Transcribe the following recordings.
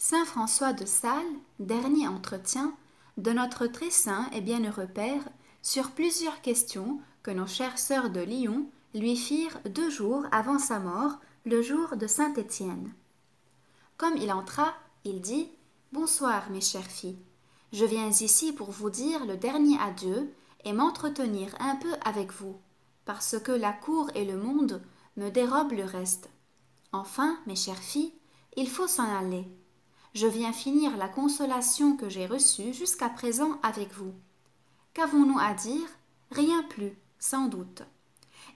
Saint François de Sales, dernier entretien de notre très saint et bienheureux Père sur plusieurs questions que nos chères sœurs de Lyon lui firent 2 jours avant sa mort, le jour de Saint-Étienne. Comme il entra, il dit « Bonsoir, mes chères filles. Je viens ici pour vous dire le dernier adieu et m'entretenir un peu avec vous, parce que la cour et le monde me dérobent le reste. Enfin, mes chères filles, il faut s'en aller. Je viens finir la consolation que j'ai reçue jusqu'à présent avec vous. Qu'avons-nous à dire? Rien plus, sans doute.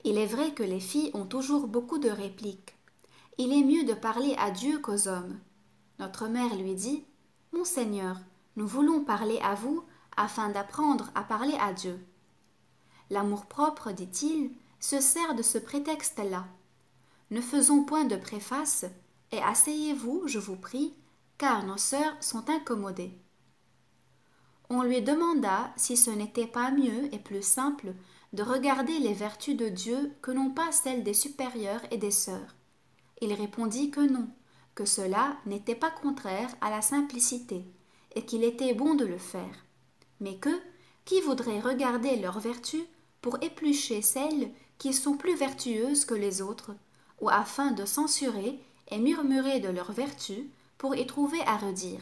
Il est vrai que les filles ont toujours beaucoup de répliques. Il est mieux de parler à Dieu qu'aux hommes. Notre mère lui dit « Monseigneur, nous voulons parler à vous afin d'apprendre à parler à Dieu. » L'amour-propre, dit-il, se sert de ce prétexte-là. Ne faisons point de préface et asseyez-vous, je vous prie, car nos sœurs sont incommodées. On lui demanda si ce n'était pas mieux et plus simple de regarder les vertus de Dieu que non pas celles des supérieurs et des sœurs. Il répondit que non, que cela n'était pas contraire à la simplicité, et qu'il était bon de le faire, mais que, qui voudrait regarder leurs vertus pour éplucher celles qui sont plus vertueuses que les autres, ou afin de censurer et murmurer de leurs vertus pour y trouver à redire.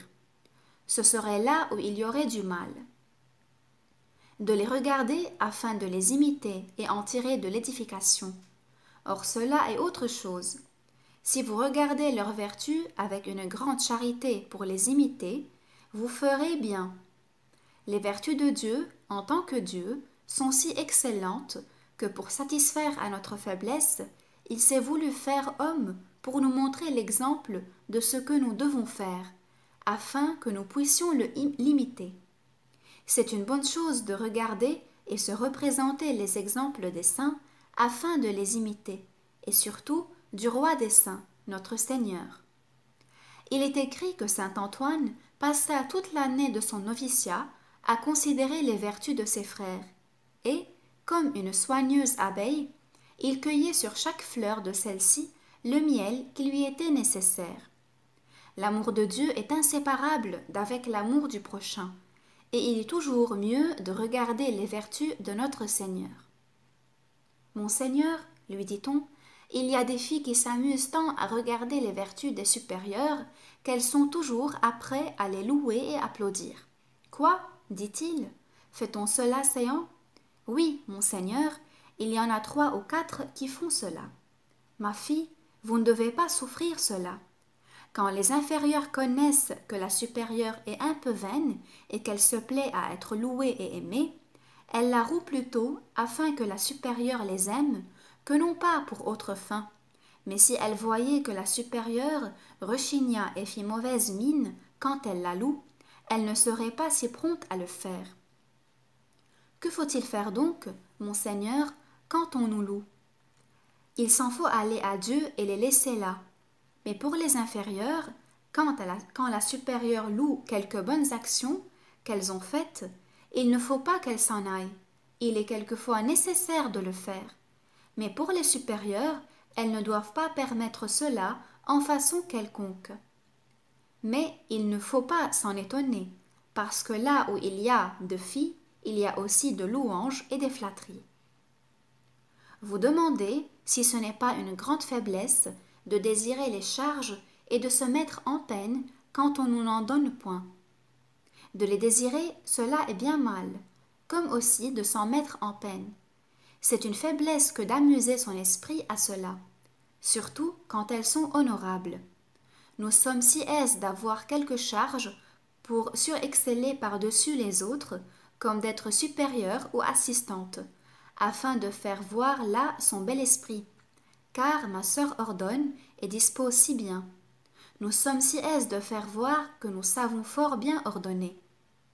Ce serait là où il y aurait du mal. De les regarder afin de les imiter et en tirer de l'édification. Or cela est autre chose. Si vous regardez leurs vertus avec une grande charité pour les imiter, vous ferez bien. Les vertus de Dieu, en tant que Dieu, sont si excellentes que pour satisfaire à notre faiblesse, il s'est voulu faire homme pour nous montrer l'exemple de ce que nous devons faire, afin que nous puissions l'imiter. C'est une bonne chose de regarder et se représenter les exemples des saints afin de les imiter, et surtout du roi des saints, notre Seigneur. Il est écrit que saint Antoine passa toute l'année de son noviciat à considérer les vertus de ses frères, et, comme une soigneuse abeille, il cueillait sur chaque fleur de celle-ci le miel qui lui était nécessaire. L'amour de Dieu est inséparable d'avec l'amour du prochain, et il est toujours mieux de regarder les vertus de notre Seigneur. Monseigneur, lui dit-on, il y a des filles qui s'amusent tant à regarder les vertus des supérieurs qu'elles sont toujours après à les louer et applaudir. Quoi, dit-il, fait-on cela séant? Oui, monseigneur, il y en a 3 ou 4 qui font cela. Ma fille, vous ne devez pas souffrir cela. Quand les inférieures connaissent que la supérieure est un peu vaine et qu'elle se plaît à être louée et aimée, elles la rouent plutôt afin que la supérieure les aime que non pas pour autre fin. Mais si elle voyait que la supérieure rechigna et fit mauvaise mine quand elle la loue, elle ne serait pas si prompte à le faire. Que faut-il faire donc, monseigneur, quand on nous loue? Il s'en faut aller à Dieu et les laisser là. Mais pour les inférieures, quand la supérieure loue quelques bonnes actions qu'elles ont faites, il ne faut pas qu'elles s'en aillent. Il est quelquefois nécessaire de le faire. Mais pour les supérieures, elles ne doivent pas permettre cela en façon quelconque. Mais il ne faut pas s'en étonner, parce que là où il y a de filles, il y a aussi de louanges et des flatteries. Vous demandez si ce n'est pas une grande faiblesse de désirer les charges et de se mettre en peine quand on nous n'en donne point. De les désirer, cela est bien mal, comme aussi de s'en mettre en peine. C'est une faiblesse que d'amuser son esprit à cela, surtout quand elles sont honorables. Nous sommes si aises d'avoir quelque charge pour surexceller par-dessus les autres, comme d'être supérieure ou assistante, afin de faire voir là son bel esprit, car ma sœur ordonne et dispose si bien. Nous sommes si aises de faire voir que nous savons fort bien ordonner.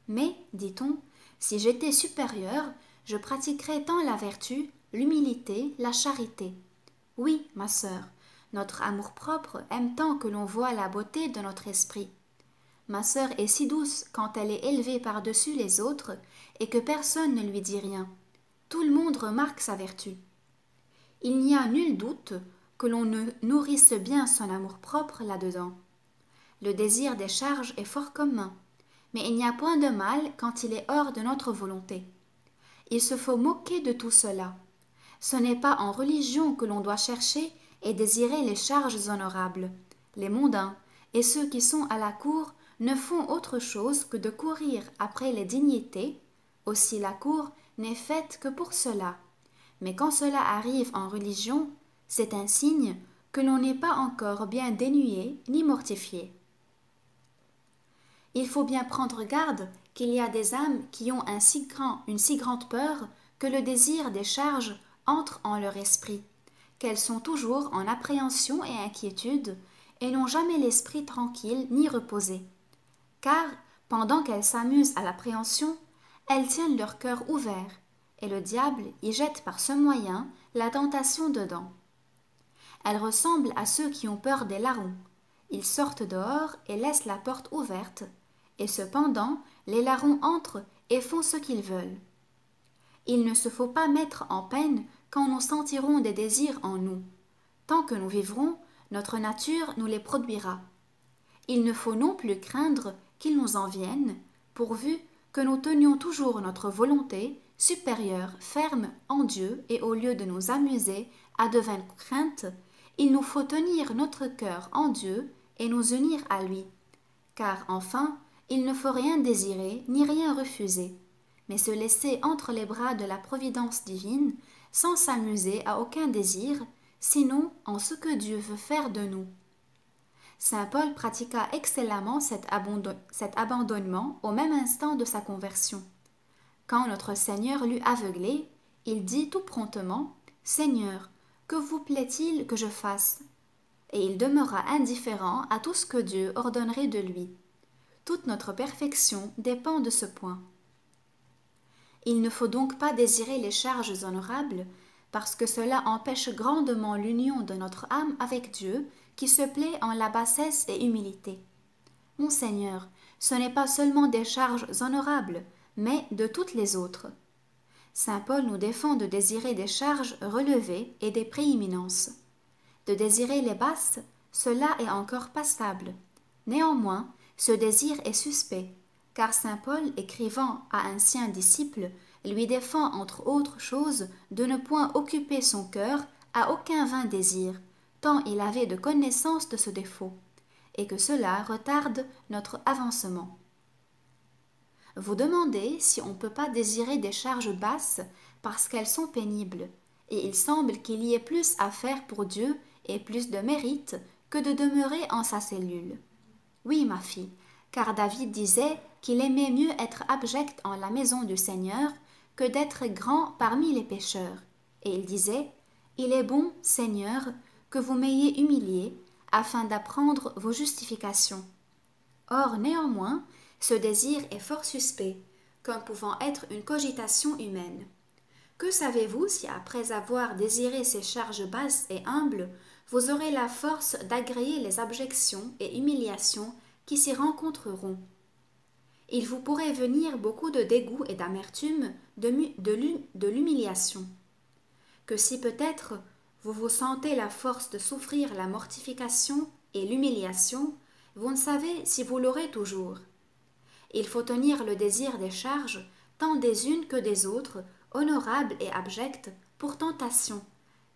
Mais, dit-on, si j'étais supérieure, je pratiquerais tant la vertu, l'humilité, la charité. Oui, ma sœur, notre amour-propre aime tant que l'on voit la beauté de notre esprit. Ma sœur est si douce quand elle est élevée par-dessus les autres et que personne ne lui dit rien. Tout le monde remarque sa vertu. Il n'y a nul doute que l'on ne nourrisse bien son amour-propre là-dedans. Le désir des charges est fort commun, mais il n'y a point de mal quand il est hors de notre volonté. Il se faut moquer de tout cela. Ce n'est pas en religion que l'on doit chercher et désirer les charges honorables. Les mondains et ceux qui sont à la cour ne font autre chose que de courir après les dignités. Aussi la cour n'est faite que pour cela. Mais quand cela arrive en religion, c'est un signe que l'on n'est pas encore bien dénué ni mortifié. Il faut bien prendre garde qu'il y a des âmes qui ont une si grande peur que le désir des charges entre en leur esprit, qu'elles sont toujours en appréhension et inquiétude, et n'ont jamais l'esprit tranquille ni reposé. Car, pendant qu'elles s'amusent à l'appréhension, elles tiennent leur cœur ouvert, et le diable y jette par ce moyen la tentation dedans. Elles ressemblent à ceux qui ont peur des larrons. Ils sortent dehors et laissent la porte ouverte, et cependant les larrons entrent et font ce qu'ils veulent. Il ne se faut pas mettre en peine quand nous sentirons des désirs en nous. Tant que nous vivrons, notre nature nous les produira. Il ne faut non plus craindre qu'ils nous en viennent, pourvu que nous tenions toujours notre volonté supérieure ferme en Dieu, et au lieu de nous amuser à de vaines craintes, il nous faut tenir notre cœur en Dieu et nous unir à lui. Car enfin, il ne faut rien désirer ni rien refuser, mais se laisser entre les bras de la providence divine, sans s'amuser à aucun désir, sinon en ce que Dieu veut faire de nous. Saint Paul pratiqua excellemment cet abandonnement au même instant de sa conversion. Quand notre Seigneur l'eut aveuglé, il dit tout promptement « Seigneur, que vous plaît-il que je fasse ?» Et il demeura indifférent à tout ce que Dieu ordonnerait de lui. Toute notre perfection dépend de ce point. Il ne faut donc pas désirer les charges honorables, parce que cela empêche grandement l'union de notre âme avec Dieu, qui se plaît en la bassesse et humilité. Mon Seigneur, ce n'est pas seulement des charges honorables, mais de toutes les autres. Saint Paul nous défend de désirer des charges relevées et des prééminences. De désirer les basses, cela est encore passable. Néanmoins, ce désir est suspect, car saint Paul, écrivant à un sien disciple, lui défend entre autres choses de ne point occuper son cœur à aucun vain désir, tant il avait de connaissance de ce défaut, et que cela retarde notre avancement. Vous demandez si on ne peut pas désirer des charges basses parce qu'elles sont pénibles, et il semble qu'il y ait plus à faire pour Dieu et plus de mérite que de demeurer en sa cellule. Oui, ma fille, car David disait qu'il aimait mieux être abject en la maison du Seigneur que d'être grand parmi les pécheurs. Et il disait « Il est bon, Seigneur, que vous m'ayez humilié, afin d'apprendre vos justifications. » Or, néanmoins, ce désir est fort suspect, comme pouvant être une cogitation humaine. Que savez-vous si après avoir désiré ces charges basses et humbles, vous aurez la force d'agréer les abjections et humiliations qui s'y rencontreront? Il vous pourrait venir beaucoup de dégoût et d'amertume de l'humiliation. Que si peut-être vous vous sentez la force de souffrir la mortification et l'humiliation, vous ne savez si vous l'aurez toujours. Il faut tenir le désir des charges, tant des unes que des autres, honorables et abjectes, pour tentation,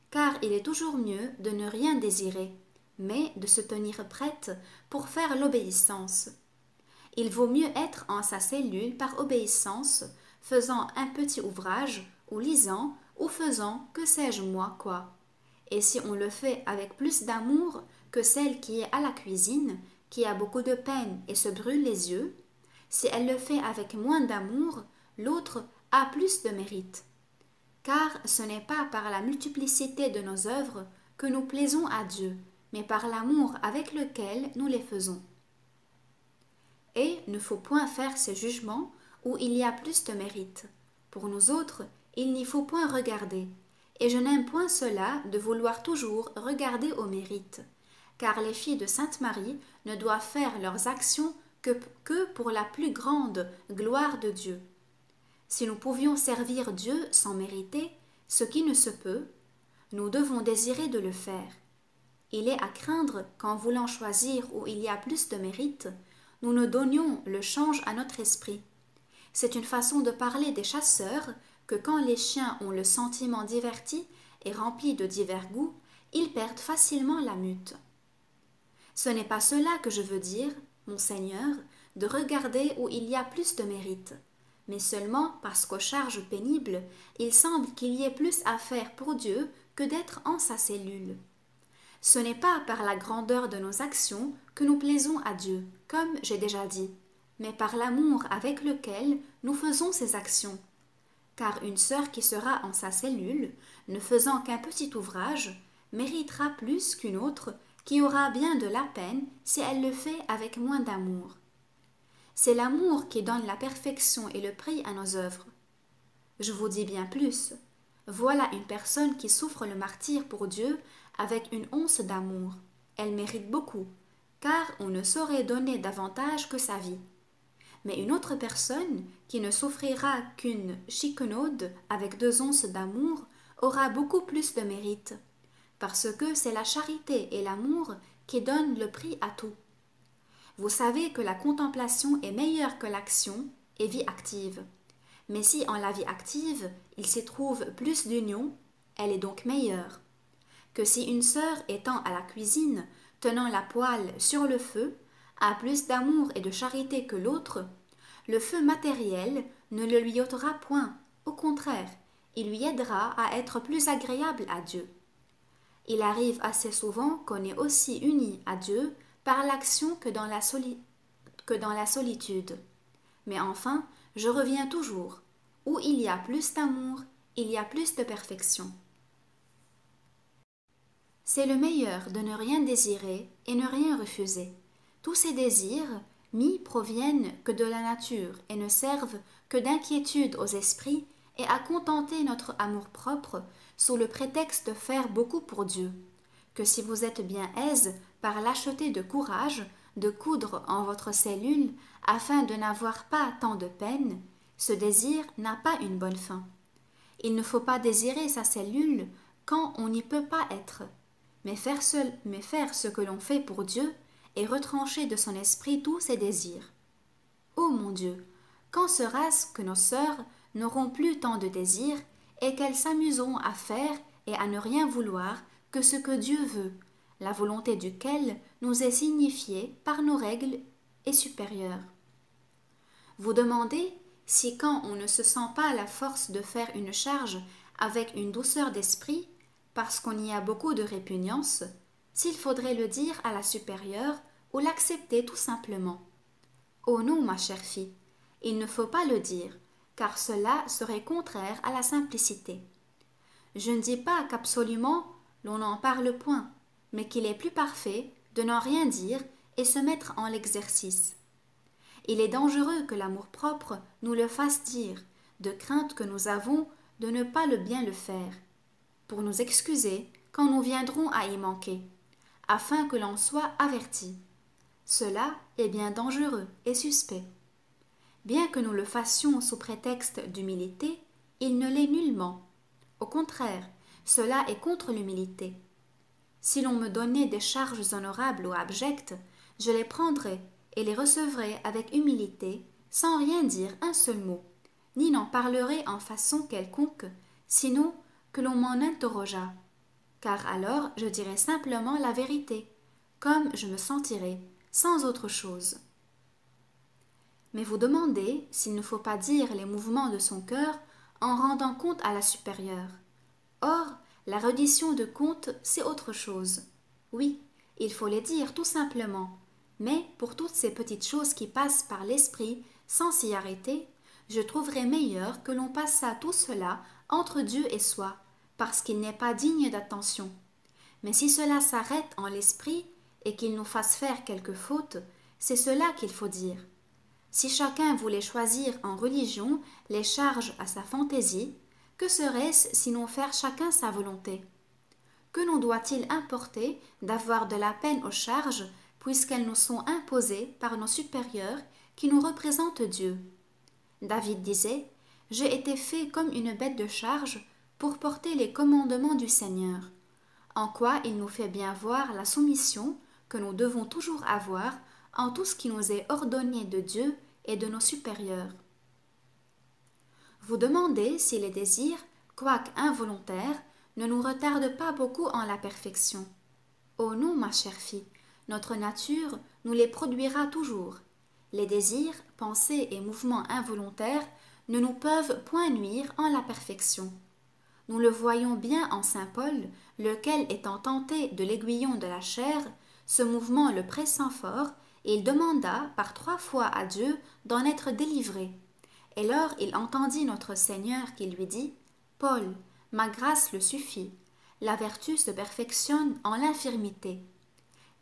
car il est toujours mieux de ne rien désirer, mais de se tenir prête pour faire l'obéissance. Il vaut mieux être en sa cellule par obéissance, faisant un petit ouvrage, ou lisant, ou faisant que sais-je moi quoi. Et si on le fait avec plus d'amour que celle qui est à la cuisine, qui a beaucoup de peine et se brûle les yeux, si elle le fait avec moins d'amour, l'autre a plus de mérite. Car ce n'est pas par la multiplicité de nos œuvres que nous plaisons à Dieu, mais par l'amour avec lequel nous les faisons. Et ne faut point faire ces jugements où il y a plus de mérite. Pour nous autres, il n'y faut point regarder, et je n'aime point cela de vouloir toujours regarder au mérite, car les filles de Sainte Marie ne doivent faire leurs actions que pour la plus grande gloire de Dieu. Si nous pouvions servir Dieu sans mériter, ce qui ne se peut, nous devons désirer de le faire. Il est à craindre qu'en voulant choisir où il y a plus de mérite, nous ne donnions le change à notre esprit. C'est une façon de parler des chasseurs que quand les chiens ont le sentiment diverti et rempli de divers goûts, ils perdent facilement la mute. Ce n'est pas cela que je veux dire, mon Seigneur, de regarder où il y a plus de mérite, mais seulement parce qu'aux charges pénibles, il semble qu'il y ait plus à faire pour Dieu que d'être en sa cellule. Ce n'est pas par la grandeur de nos actions que nous plaisons à Dieu, comme j'ai déjà dit, mais par l'amour avec lequel nous faisons ces actions. Car une sœur qui sera en sa cellule, ne faisant qu'un petit ouvrage, méritera plus qu'une autre qui aura bien de la peine si elle le fait avec moins d'amour. C'est l'amour qui donne la perfection et le prix à nos œuvres. Je vous dis bien plus. Voilà une personne qui souffre le martyre pour Dieu avec une once d'amour. Elle mérite beaucoup, car on ne saurait donner davantage que sa vie. Mais une autre personne qui ne souffrira qu'une chiquenaude avec 2 onces d'amour aura beaucoup plus de mérite, parce que c'est la charité et l'amour qui donnent le prix à tout. Vous savez que la contemplation est meilleure que l'action et vie active. Mais si en la vie active, il s'y trouve plus d'union, elle est donc meilleure. Que si une sœur étant à la cuisine, tenant la poêle sur le feu, a plus d'amour et de charité que l'autre, le feu matériel ne le lui ôtera point, au contraire, il lui aidera à être plus agréable à Dieu. Il arrive assez souvent qu'on est aussi uni à Dieu par l'action que dans la solitude. Mais enfin, je reviens toujours. Où il y a plus d'amour, il y a plus de perfection. C'est le meilleur de ne rien désirer et ne rien refuser. Tous ces désirs mis proviennent que de la nature et ne servent que d'inquiétude aux esprits et à contenter notre amour-propre sous le prétexte de faire beaucoup pour Dieu. Que si vous êtes bien aise par lâcheté de courage de coudre en votre cellule afin de n'avoir pas tant de peine, ce désir n'a pas une bonne fin. Il ne faut pas désirer sa cellule quand on n'y peut pas être, mais faire ce que l'on fait pour Dieu et retrancher de son esprit tous ses désirs. Ô mon Dieu, quand sera-ce que nos sœurs n'auront plus tant de désirs et qu'elles s'amuseront à faire et à ne rien vouloir que ce que Dieu veut, la volonté duquel nous est signifiée par nos règles et supérieures. Vous demandez si quand on ne se sent pas la force de faire une charge avec une douceur d'esprit, parce qu'on y a beaucoup de répugnance, s'il faudrait le dire à la supérieure ou l'accepter tout simplement. Oh non, ma chère fille, il ne faut pas le dire, car cela serait contraire à la simplicité. Je ne dis pas qu'absolument l'on n'en parle point, mais qu'il est plus parfait de n'en rien dire et se mettre en l'exercice. Il est dangereux que l'amour-propre nous le fasse dire, de crainte que nous avons de ne pas le bien le faire, pour nous excuser quand nous viendrons à y manquer, afin que l'on soit averti. Cela est bien dangereux et suspect. Bien que nous le fassions sous prétexte d'humilité, il ne l'est nullement. Au contraire, cela est contre l'humilité. Si l'on me donnait des charges honorables ou abjectes, je les prendrais et les recevrais avec humilité, sans rien dire un seul mot, ni n'en parlerais en façon quelconque, sinon que l'on m'en interrogeât. Car alors je dirais simplement la vérité, comme je me sentirais, sans autre chose. Mais vous demandez s'il ne faut pas dire les mouvements de son cœur en rendant compte à la supérieure. Or, la reddition de compte, c'est autre chose. Oui, il faut les dire tout simplement, mais pour toutes ces petites choses qui passent par l'esprit sans s'y arrêter, je trouverais meilleur que l'on passât tout cela entre Dieu et soi, parce qu'il n'est pas digne d'attention. Mais si cela s'arrête en l'esprit et qu'il nous fasse faire quelque faute, c'est cela qu'il faut dire. Si chacun voulait choisir en religion les charges à sa fantaisie, que serait-ce sinon faire chacun sa volonté? Que nous doit-il importer d'avoir de la peine aux charges, puisqu'elles nous sont imposées par nos supérieurs qui nous représentent Dieu? David disait « J'ai été fait comme une bête de charge pour porter les commandements du Seigneur. en quoi il nous fait bien voir la soumission que nous devons toujours avoir en tout ce qui nous est ordonné de Dieu et de nos supérieurs. Vous demandez si les désirs, quoique involontaires, ne nous retardent pas beaucoup en la perfection. Oh non, ma chère fille, notre nature nous les produira toujours. Les désirs, pensées et mouvements involontaires ne nous peuvent point nuire en la perfection. Nous le voyons bien en saint Paul, lequel étant tenté de l'aiguillon de la chair, ce mouvement le pressant fort, et il demanda par 3 fois à Dieu d'en être délivré. Et lors il entendit notre Seigneur qui lui dit « Paul, ma grâce le suffit, la vertu se perfectionne en l'infirmité. »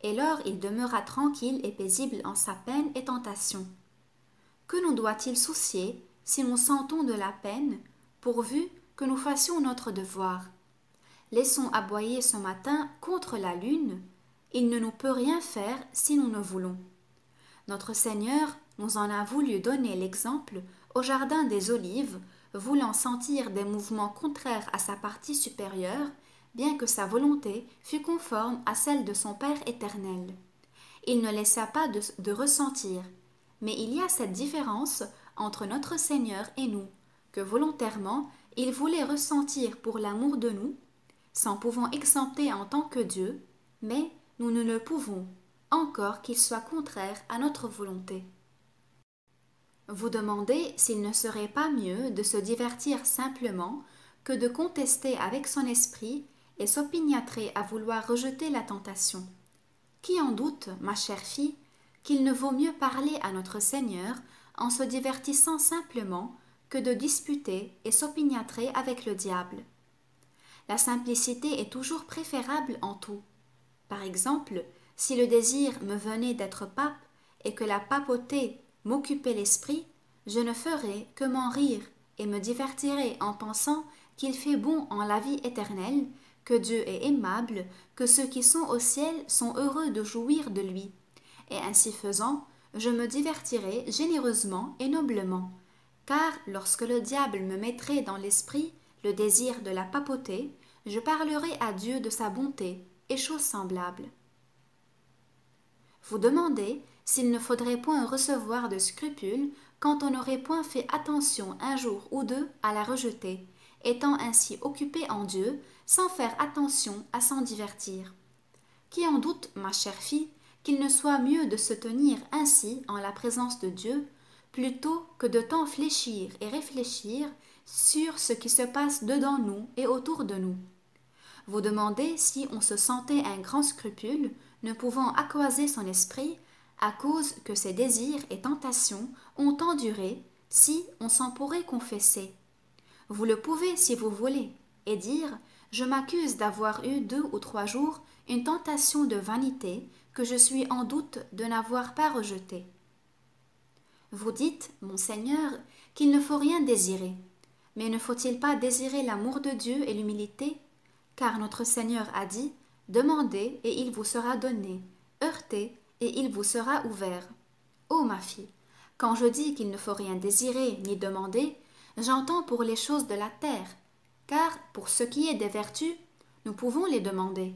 Et lors il demeura tranquille et paisible en sa peine et tentation. Que nous doit-il soucier si nous sentons de la peine, pourvu que nous fassions notre devoir? Laissons aboyer ce matin contre la lune, il ne nous peut rien faire si nous ne voulons. Notre Seigneur nous en a voulu donner l'exemple au jardin des Olives, voulant sentir des mouvements contraires à sa partie supérieure, bien que sa volonté fût conforme à celle de son Père éternel. Il ne laissa pas de ressentir, mais il y a cette différence entre notre Seigneur et nous, que volontairement il voulait ressentir pour l'amour de nous, s'en pouvant exempter en tant que Dieu, mais nous ne le pouvons, encore qu'il soit contraire à notre volonté. Vous demandez s'il ne serait pas mieux de se divertir simplement que de contester avec son esprit et s'opiniâtrer à vouloir rejeter la tentation. Qui en doute, ma chère fille, qu'il ne vaut mieux parler à notre Seigneur en se divertissant simplement que de disputer et s'opiniâtrer avec le diable. La simplicité est toujours préférable en tout. Par exemple, si le désir me venait d'être pape et que la papauté m'occupait l'esprit, je ne ferais que m'en rire et me divertirais en pensant qu'il fait bon en la vie éternelle, que Dieu est aimable, que ceux qui sont au ciel sont heureux de jouir de lui. Et ainsi faisant, je me divertirais généreusement et noblement, car lorsque le diable me mettrait dans l'esprit le désir de la papauté, je parlerai à Dieu de sa bonté et choses semblables. Vous demandez s'il ne faudrait point recevoir de scrupules quand on n'aurait point fait attention un jour ou deux à la rejeter, étant ainsi occupé en Dieu, sans faire attention à s'en divertir. Qui en doute, ma chère fille, qu'il ne soit mieux de se tenir ainsi en la présence de Dieu, plutôt que de tant fléchir et réfléchir sur ce qui se passe dedans nous et autour de nous. Vous demandez si on se sentait un grand scrupule, ne pouvant accoiser son esprit, à cause que ses désirs et tentations ont enduré, si on s'en pourrait confesser. Vous le pouvez si vous voulez, et dire « Je m'accuse d'avoir eu 2 ou 3 jours une tentation de vanité que je suis en doute de n'avoir pas rejetée. » Vous dites, mon Seigneur, qu'il ne faut rien désirer. Mais ne faut-il pas désirer l'amour de Dieu et l'humilité? Car notre Seigneur a dit « Demandez et il vous sera donné, heurtez et il vous sera ouvert. » Ô ma fille, quand je dis qu'il ne faut rien désirer ni demander, j'entends pour les choses de la terre, car pour ce qui est des vertus, nous pouvons les demander.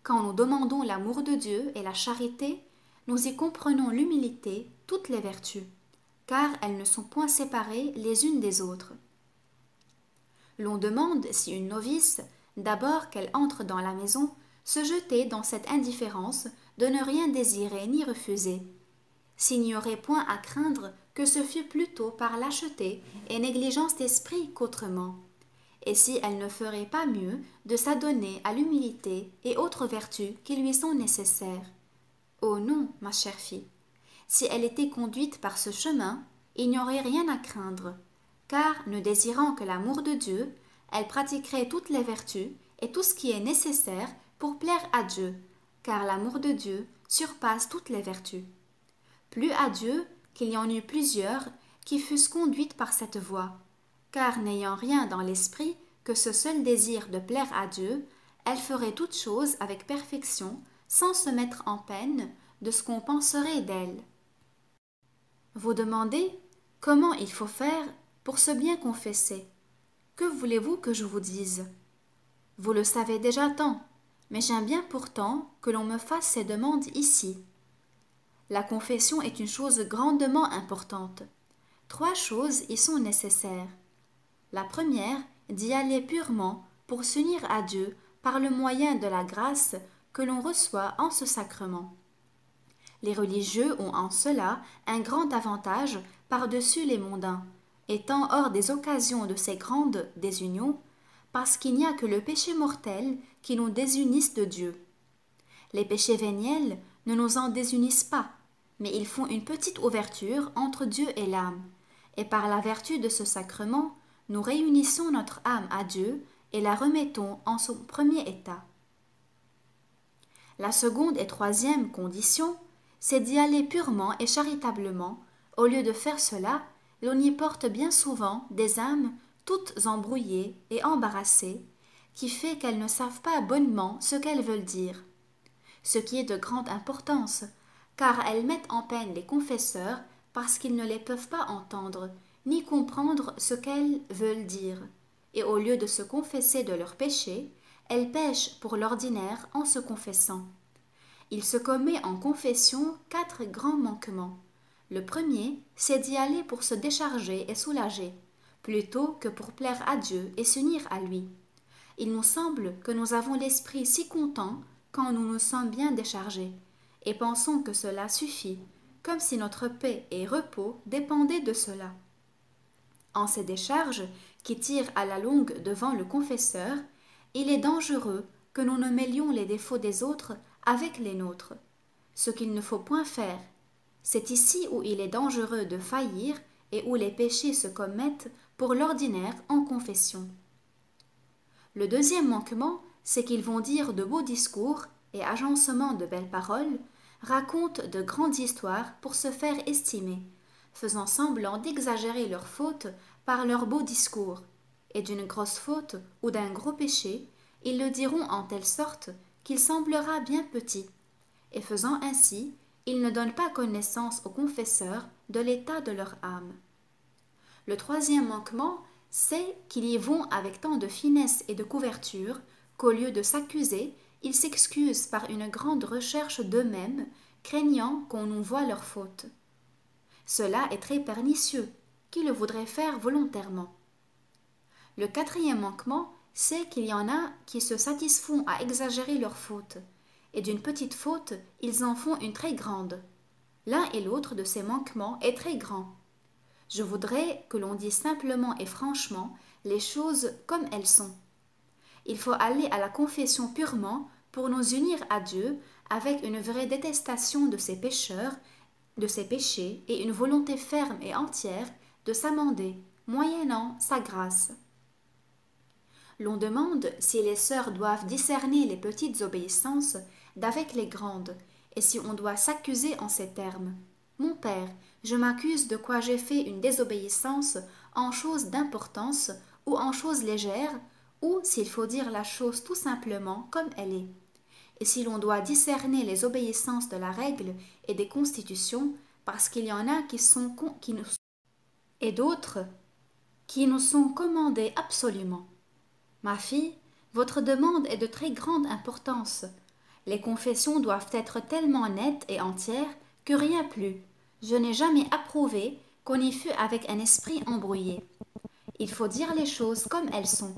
Quand nous demandons l'amour de Dieu et la charité, nous y comprenons l'humilité, toutes les vertus, car elles ne sont point séparées les unes des autres. L'on demande si une novice, d'abord qu'elle entre dans la maison, se jetait dans cette indifférence de ne rien désirer ni refuser. S'il n'y aurait point à craindre que ce fût plutôt par lâcheté et négligence d'esprit qu'autrement, et si elle ne ferait pas mieux de s'adonner à l'humilité et autres vertus qui lui sont nécessaires. Oh non, ma chère fille, si elle était conduite par ce chemin, il n'y aurait rien à craindre, car, ne désirant que l'amour de Dieu, elle pratiquerait toutes les vertus et tout ce qui est nécessaire pour plaire à Dieu, car l'amour de Dieu surpasse toutes les vertus. Plus à Dieu qu'il y en eût plusieurs qui fussent conduites par cette voie, car n'ayant rien dans l'esprit que ce seul désir de plaire à Dieu, elle ferait toutes choses avec perfection, sans se mettre en peine de ce qu'on penserait d'elle. Vous demandez comment il faut faire pour se bien confesser. Que voulez-vous que je vous dise? Vous le savez déjà tant, mais j'aime bien pourtant que l'on me fasse ces demandes ici. La confession est une chose grandement importante. 3 choses y sont nécessaires. La première, d'y aller purement pour s'unir à Dieu par le moyen de la grâce que l'on reçoit en ce sacrement. Les religieux ont en cela un grand avantage par-dessus les mondains, étant hors des occasions de ces grandes désunions, parce qu'il n'y a que le péché mortel qui nous désunisse de Dieu. Les péchés véniels ne nous en désunissent pas, mais ils font une petite ouverture entre Dieu et l'âme, et par la vertu de ce sacrement, nous réunissons notre âme à Dieu et la remettons en son premier état. La seconde et troisième condition, c'est d'y aller purement et charitablement. Au lieu de faire cela, l'on y porte bien souvent des âmes toutes embrouillées et embarrassées, qui fait qu'elles ne savent pas bonnement ce qu'elles veulent dire. Ce qui est de grande importance, car elles mettent en peine les confesseurs parce qu'ils ne les peuvent pas entendre, ni comprendre ce qu'elles veulent dire. Et au lieu de se confesser de leurs péchés, elles pêchent pour l'ordinaire en se confessant. Il se commet en confession 4 grands manquements. Le premier, c'est d'y aller pour se décharger et soulager, plutôt que pour plaire à Dieu et s'unir à lui. Il nous semble que nous avons l'esprit si content quand nous nous sommes bien déchargés, et pensons que cela suffit, comme si notre paix et repos dépendaient de cela. En ces décharges, qui tirent à la longue devant le confesseur, il est dangereux que nous ne mêlions les défauts des autres avec les nôtres, ce qu'il ne faut point faire. C'est ici où il est dangereux de faillir et où les péchés se commettent pour l'ordinaire en confession. Le deuxième manquement, c'est qu'ils vont dire de beaux discours et agencement de belles paroles, racontent de grandes histoires pour se faire estimer, faisant semblant d'exagérer leurs fautes par leurs beaux discours, et d'une grosse faute ou d'un gros péché, ils le diront en telle sorte qu'il semblera bien petit, et faisant ainsi, ils ne donnent pas connaissance aux confesseurs de l'état de leur âme. Le troisième manquement, c'est qu'ils y vont avec tant de finesse et de couverture qu'au lieu de s'accuser, ils s'excusent par une grande recherche d'eux-mêmes, craignant qu'on nous voie leurs fautes. Cela est très pernicieux. Qui le voudrait faire volontairement? Le quatrième manquement, c'est qu'il y en a qui se satisfont à exagérer leurs fautes, et d'une petite faute, ils en font une très grande. L'un et l'autre de ces manquements est très grand. Je voudrais que l'on dise simplement et franchement les choses comme elles sont. Il faut aller à la confession purement pour nous unir à Dieu avec une vraie détestation de ses pécheurs, de ses péchés et une volonté ferme et entière de s'amender, moyennant sa grâce. L'on demande si les sœurs doivent discerner les petites obéissances d'avec les grandes, et si on doit s'accuser en ces termes. Mon père, je m'accuse de quoi j'ai fait une désobéissance en chose d'importance ou en chose légère, ou s'il faut dire la chose tout simplement comme elle est. Et si l'on doit discerner les obéissances de la règle et des constitutions, parce qu'il y en a qui nous et d'autres qui nous sont commandées absolument. Ma fille, votre demande est de très grande importance. Les confessions doivent être tellement nettes et entières que rien plus. Je n'ai jamais approuvé qu'on y fût avec un esprit embrouillé. Il faut dire les choses comme elles sont.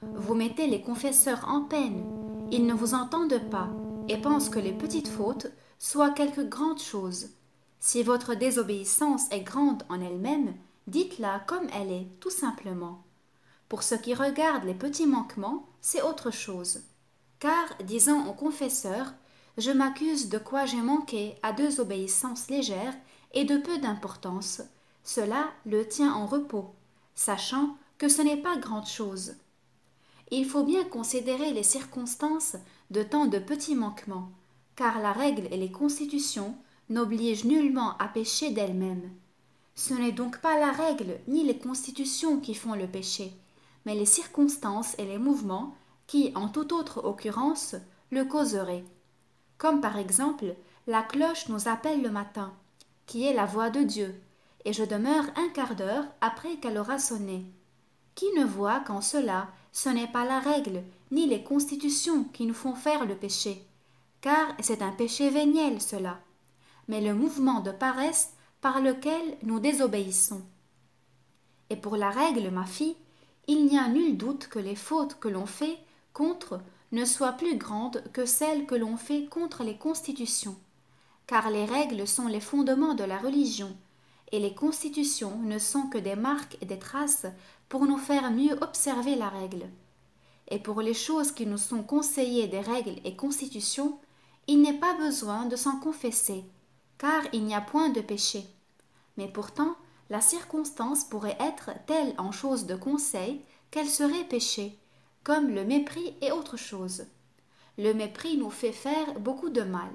Vous mettez les confesseurs en peine. Ils ne vous entendent pas et pensent que les petites fautes soient quelque grande chose. Si votre désobéissance est grande en elle-même, dites-la comme elle est, tout simplement. Pour ce qui regarde les petits manquements, c'est autre chose. Car, disant au confesseur, je m'accuse de quoi j'ai manqué à 2 obéissances légères et de peu d'importance, cela le tient en repos, sachant que ce n'est pas grande chose. Il faut bien considérer les circonstances de tant de petits manquements, car la règle et les constitutions n'obligent nullement à pécher d'elles-mêmes. Ce n'est donc pas la règle ni les constitutions qui font le péché, mais les circonstances et les mouvements qui, en toute autre occurrence, le causeraient. Comme par exemple, la cloche nous appelle le matin, qui est la voix de Dieu, et je demeure un quart d'heure après qu'elle aura sonné. Qui ne voit qu'en cela, ce n'est pas la règle, ni les constitutions qui nous font faire le péché, car c'est un péché véniel cela, mais le mouvement de paresse par lequel nous désobéissons. Et pour la règle, ma fille, il n'y a nul doute que les fautes que l'on fait contre ne soient plus grandes que celles que l'on fait contre les constitutions, car les règles sont les fondements de la religion, et les constitutions ne sont que des marques et des traces pour nous faire mieux observer la règle. Et pour les choses qui nous sont conseillées des règles et constitutions, il n'est pas besoin de s'en confesser, car il n'y a point de péché. Mais pourtant, la circonstance pourrait être telle en chose de conseil qu'elle serait péché, comme le mépris et autre chose. Le mépris nous fait faire beaucoup de mal.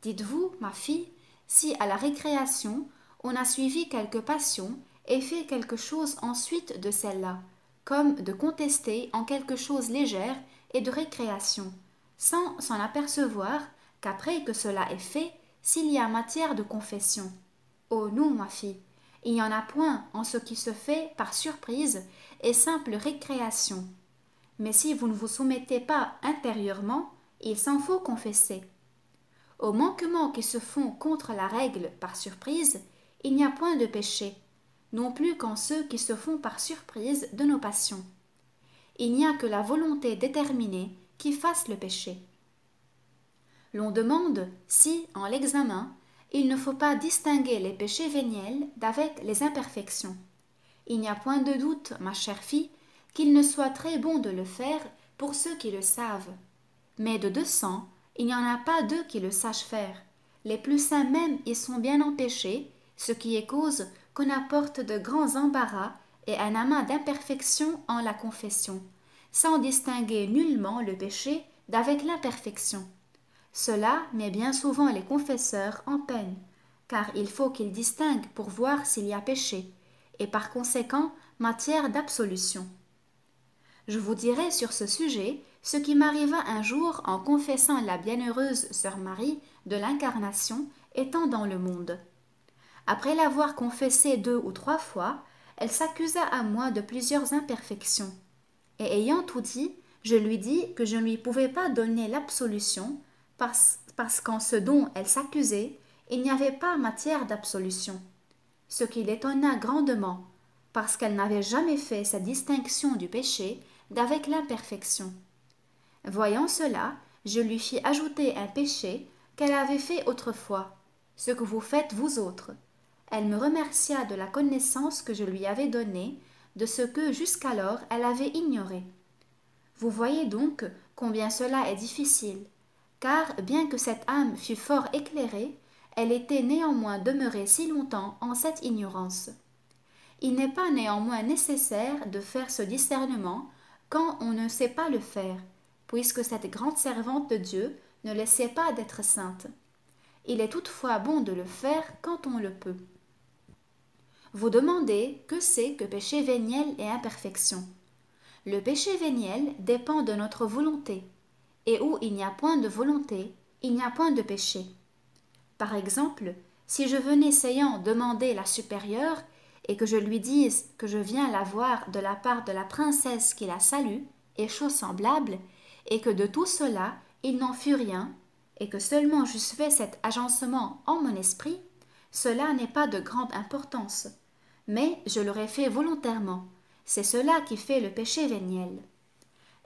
Dites-vous, ma fille, si à la récréation on a suivi quelque passion et fait quelque chose ensuite de celle-là, comme de contester en quelque chose légère et de récréation, sans s'en apercevoir qu'après que cela est fait, s'il y a matière de confession. Oh non, ma fille, il n'y en a point en ce qui se fait par surprise et simple récréation. Mais si vous ne vous soumettez pas intérieurement, il s'en faut confesser. Aux manquements qui se font contre la règle par surprise, il n'y a point de péché, non plus qu'en ceux qui se font par surprise de nos passions. Il n'y a que la volonté déterminée qui fasse le péché. L'on demande si, en l'examen, il ne faut pas distinguer les péchés véniels d'avec les imperfections. Il n'y a point de doute, ma chère fille, qu'il ne soit très bon de le faire pour ceux qui le savent. Mais de 200, il n'y en a pas deux qui le sachent faire. Les plus saints même y sont bien empêchés, ce qui est cause qu'on apporte de grands embarras et un amas d'imperfections en la confession, sans distinguer nullement le péché d'avec l'imperfection. Cela met bien souvent les confesseurs en peine, car il faut qu'ils distinguent pour voir s'il y a péché, et par conséquent matière d'absolution. Je vous dirai sur ce sujet ce qui m'arriva un jour en confessant la bienheureuse sœur Marie de l'Incarnation étant dans le monde. Après l'avoir confessée 2 ou 3 fois, elle s'accusa à moi de plusieurs imperfections, et ayant tout dit, je lui dis que je ne lui pouvais pas donner l'absolution parce qu'en ce dont elle s'accusait, il n'y avait pas matière d'absolution. Ce qui l'étonna grandement, parce qu'elle n'avait jamais fait cette distinction du péché d'avec l'imperfection. Voyant cela, je lui fis ajouter un péché qu'elle avait fait autrefois, ce que vous faites vous autres. Elle me remercia de la connaissance que je lui avais donnée de ce que jusqu'alors elle avait ignoré. Vous voyez donc combien cela est difficile, car bien que cette âme fût fort éclairée, elle était néanmoins demeurée si longtemps en cette ignorance. Il n'est pas néanmoins nécessaire de faire ce discernement quand on ne sait pas le faire, puisque cette grande servante de Dieu ne laissait pas d'être sainte. Il est toutefois bon de le faire quand on le peut. Vous demandez que c'est que péché véniel et imperfection. Le péché véniel dépend de notre volonté, et où il n'y a point de volonté, il n'y a point de péché. Par exemple, si je venais seyant demander la supérieure, et que je lui dise que je viens la voir de la part de la princesse qui la salue, et chose semblable, et que de tout cela il n'en fut rien, et que seulement j'eusse fait cet agencement en mon esprit, cela n'est pas de grande importance, mais je l'aurais fait volontairement, c'est cela qui fait le péché véniel.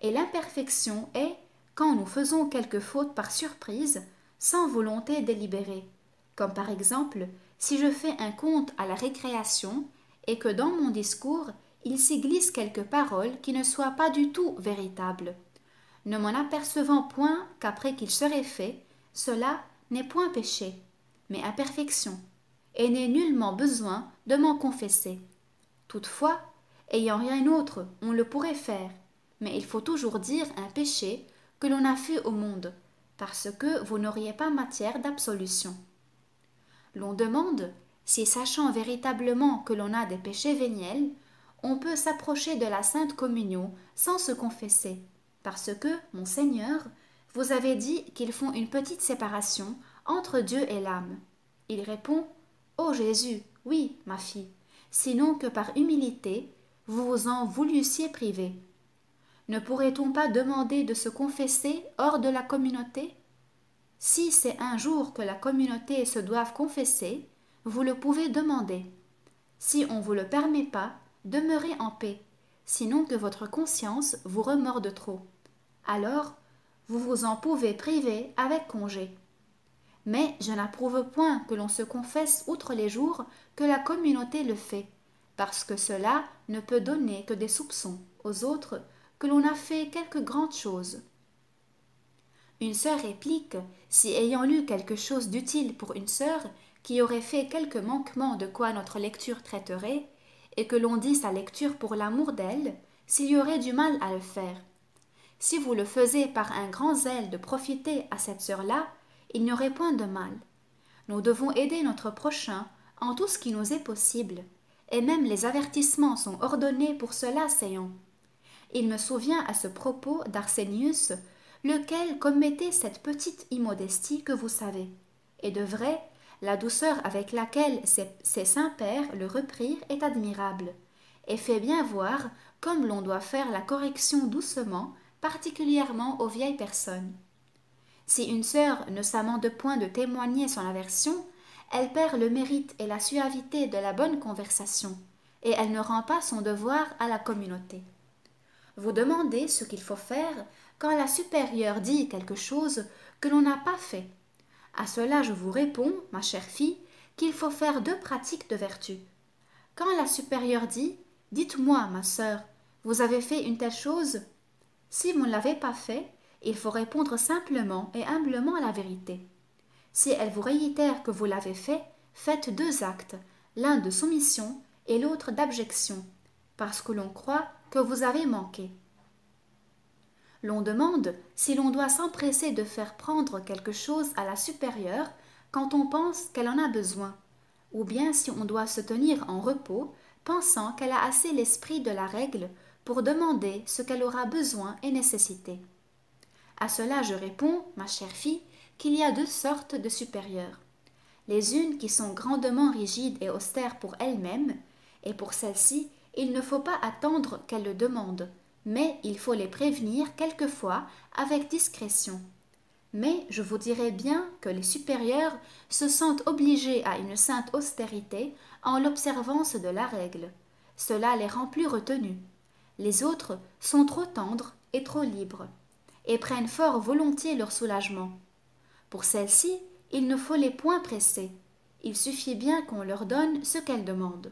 Et l'imperfection est quand nous faisons quelque faute par surprise, sans volonté délibérée, comme par exemple si je fais un conte à la récréation et que dans mon discours il s'y glisse quelques paroles qui ne soient pas du tout véritables. Ne m'en apercevant point qu'après qu'il serait fait, cela n'est point péché, mais imperfection, et n'est nullement besoin de m'en confesser. Toutefois, ayant rien autre, on le pourrait faire, mais il faut toujours dire un péché que l'on a fait au monde, parce que vous n'auriez pas matière d'absolution. L'on demande si, sachant véritablement que l'on a des péchés véniels, on peut s'approcher de la Sainte Communion sans se confesser, parce que, mon Seigneur, vous avez dit qu'ils font une petite séparation entre Dieu et l'âme. Il répond « Ô Jésus, oui, ma fille, sinon que par humilité, vous vous en voulussiez priver. » Ne pourrait-on pas demander de se confesser hors de la communauté? Si c'est un jour que la communauté se doive confesser, vous le pouvez demander. Si on ne vous le permet pas, demeurez en paix, sinon que votre conscience vous remorde trop. Alors, vous vous en pouvez priver avec congé. Mais je n'approuve point que l'on se confesse outre les jours que la communauté le fait, parce que cela ne peut donner que des soupçons aux autres que l'on a fait quelque grande chose. Une sœur réplique, si ayant lu quelque chose d'utile pour une sœur qui aurait fait quelque manquement de quoi notre lecture traiterait, et que l'on dit sa lecture pour l'amour d'elle, s'il y aurait du mal à le faire. Si vous le faisiez par un grand zèle de profiter à cette sœur-là, il n'y aurait point de mal. Nous devons aider notre prochain en tout ce qui nous est possible, et même les avertissements sont ordonnés pour cela, Séant. Il me souvient à ce propos d'Arsénius, lequel commettait cette petite immodestie que vous savez. Et de vrai, la douceur avec laquelle ses saints-pères le reprirent est admirable, et fait bien voir comme l'on doit faire la correction doucement, particulièrement aux vieilles personnes. Si une sœur ne s'amende point de témoigner son aversion, elle perd le mérite et la suavité de la bonne conversation, et elle ne rend pas son devoir à la communauté. Vous demandez ce qu'il faut faire quand la supérieure dit quelque chose que l'on n'a pas fait. À cela je vous réponds, ma chère fille, qu'il faut faire deux pratiques de vertu. Quand la supérieure dit « Dites-moi, ma sœur, vous avez fait une telle chose ?» Si vous ne l'avez pas fait, il faut répondre simplement et humblement à la vérité. Si elle vous réitère que vous l'avez fait, faites deux actes, l'un de soumission et l'autre d'abjection, parce que l'on croit que vous avez manqué. L'on demande si l'on doit s'empresser de faire prendre quelque chose à la supérieure quand on pense qu'elle en a besoin, ou bien si on doit se tenir en repos, pensant qu'elle a assez l'esprit de la règle pour demander ce qu'elle aura besoin et nécessité. À cela je réponds, ma chère fille, qu'il y a deux sortes de supérieures. Les unes qui sont grandement rigides et austères pour elles-mêmes, et pour celles-ci, il ne faut pas attendre qu'elles le demandent, mais il faut les prévenir quelquefois avec discrétion. Mais je vous dirai bien que les supérieurs se sentent obligés à une sainte austérité en l'observance de la règle. Cela les rend plus retenus. Les autres sont trop tendres et trop libres, et prennent fort volontiers leur soulagement. Pour celles-ci, il ne faut les point presser. Il suffit bien qu'on leur donne ce qu'elles demandent.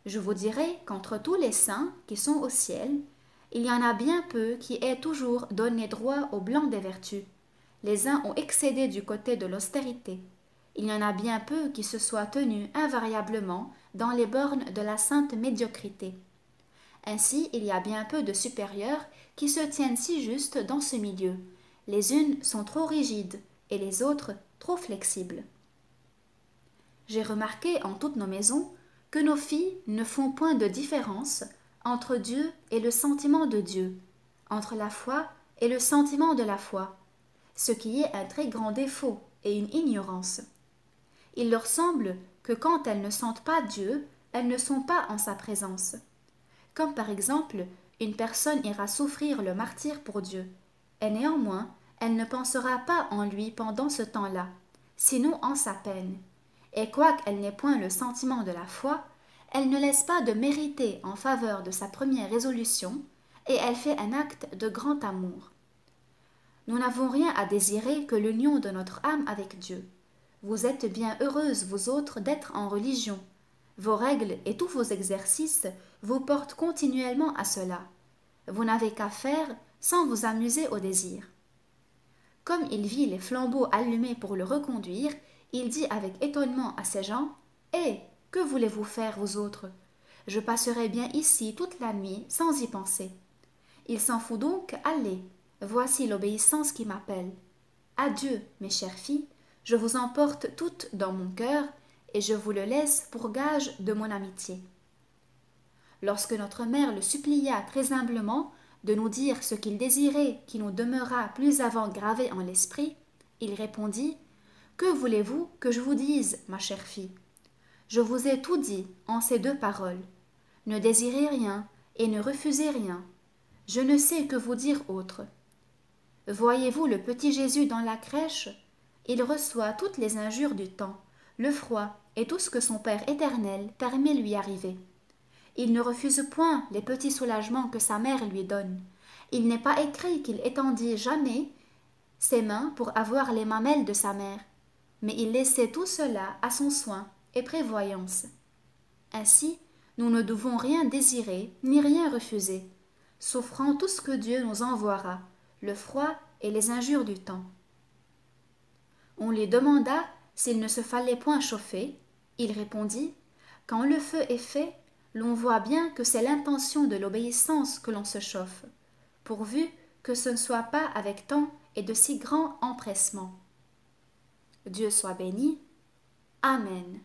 Je vous dirai qu'entre tous les saints qui sont au ciel, il y en a bien peu qui aient toujours donné droit au blanc des vertus. Les uns ont excédé du côté de l'austérité. Il y en a bien peu qui se soient tenus invariablement dans les bornes de la sainte médiocrité. Ainsi, il y a bien peu de supérieurs qui se tiennent si juste dans ce milieu. Les unes sont trop rigides et les autres trop flexibles. J'ai remarqué en toutes nos maisons que nos filles ne font point de différence entre Dieu et le sentiment de Dieu, entre la foi et le sentiment de la foi, ce qui est un très grand défaut et une ignorance. Il leur semble que quand elles ne sentent pas Dieu, elles ne sont pas en sa présence. Comme par exemple, une personne ira souffrir le martyre pour Dieu, et néanmoins, elle ne pensera pas en lui pendant ce temps-là, sinon en sa peine. Et quoiqu'elle n'ait point le sentiment de la foi, elle ne laisse pas de mériter en faveur de sa première résolution, et elle fait un acte de grand amour. Nous n'avons rien à désirer que l'union de notre âme avec Dieu. Vous êtes bien heureuses, vous autres, d'être en religion. Vos règles et tous vos exercices vous portent continuellement à cela. Vous n'avez qu'à faire sans vous amuser au désir. Comme il vit les flambeaux allumés pour le reconduire, il dit avec étonnement à ses gens « Eh, que voulez-vous faire, vous autres? Je passerai bien ici toute la nuit sans y penser. » Il s'en fout donc, allez, voici l'obéissance qui m'appelle. Adieu, mes chères filles, je vous emporte toutes dans mon cœur, et je vous le laisse pour gage de mon amitié. Lorsque notre mère le supplia très humblement de nous dire ce qu'il désirait qui nous demeurât plus avant gravé en l'esprit, il répondit « Que voulez-vous que je vous dise, ma chère fille? Je vous ai tout dit en ces deux paroles. Ne désirez rien et ne refusez rien. Je ne sais que vous dire autre. Voyez-vous le petit Jésus dans la crèche? Il reçoit toutes les injures du temps, le froid et tout ce que son Père éternel permet lui arriver. Il ne refuse point les petits soulagements que sa mère lui donne. Il n'est pas écrit qu'il étendit jamais ses mains pour avoir les mamelles de sa mère, mais il laissait tout cela à son soin et prévoyance. Ainsi, nous ne devons rien désirer ni rien refuser, souffrant tout ce que Dieu nous envoiera, le froid et les injures du temps. On lui demanda s'il ne se fallait point chauffer. Il répondit: quand le feu est fait, l'on voit bien que c'est l'intention de l'obéissance que l'on se chauffe, pourvu que ce ne soit pas avec tant et de si grands empressements. Dieu soit béni. Amen.